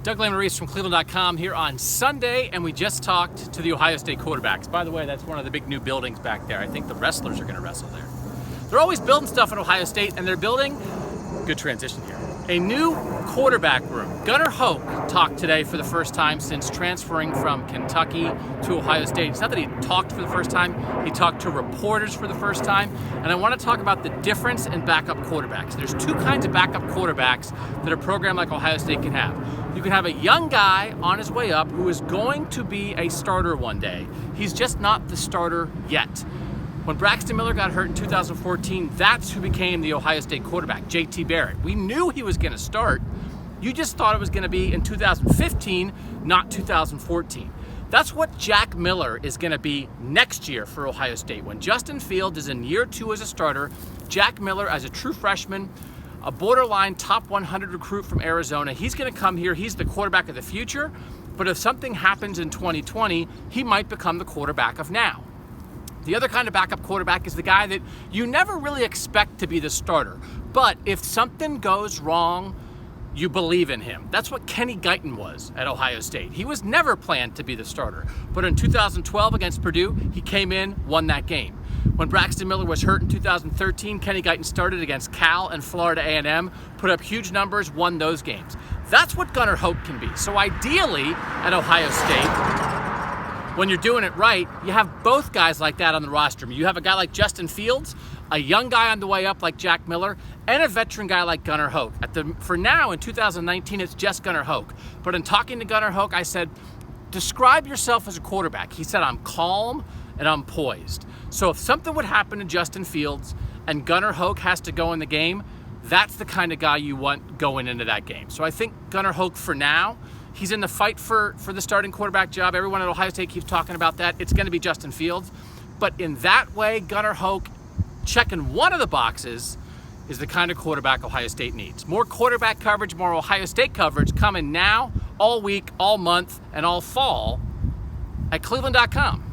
Doug Lesmerises from cleveland.com here on Sunday, and we just talked to the Ohio State quarterbacks. By the way, that's one of the big new buildings back there. I think the wrestlers are going to wrestle there. They're always building stuff at Ohio State, and they're building, good transition here, a new quarterback room. Gunnar Hoak talked today for the first time since transferring from Kentucky to Ohio State. It's not that he talked for the first time, he talked to reporters for the first time. And I want to talk about the difference in backup quarterbacks. There's two kinds of backup quarterbacks that a program like Ohio State can have. You can have a young guy on his way up who is going to be a starter one day. He's just not the starter yet. When Braxton Miller got hurt in 2014, that's who became the Ohio State quarterback, J.T. Barrett. We knew he was going to start. You just thought it was going to be in 2015, not 2014. That's what Jack Miller is going to be next year for Ohio State. When Justin Fields is in year 2 as a starter, Jack Miller as a true freshman, a borderline top 100 recruit from Arizona, he's going to come here. He's the quarterback of the future. But if something happens in 2020, he might become the quarterback of now. The other kind of backup quarterback is the guy that you never really expect to be the starter. But if something goes wrong, you believe in him. That's what Kenny Guyton was at Ohio State. He was never planned to be the starter. But in 2012 against Purdue, he came in, won that game. When Braxton Miller was hurt in 2013, Kenny Guyton started against Cal and Florida A&M, put up huge numbers, won those games. That's what Gunnar Hoak can be. So ideally at Ohio State, when you're doing it right, you have both guys like that on the roster. You have a guy like Justin Fields, a young guy on the way up like Jack Miller, and a veteran guy like Gunnar Hoak. For now, in 2019, it's just Gunnar Hoak. But in talking to Gunnar Hoak, I said, describe yourself as a quarterback. He said, I'm calm and I'm poised. So if something would happen to Justin Fields and Gunnar Hoak has to go in the game, that's the kind of guy you want going into that game. So I think Gunnar Hoak, for now, he's in the fight for the starting quarterback job. Everyone at Ohio State keeps talking about that. It's going to be Justin Fields. But in that way, Gunnar Hoak, checking one of the boxes, is the kind of quarterback Ohio State needs. More quarterback coverage, more Ohio State coverage coming now, all week, all month, and all fall at cleveland.com.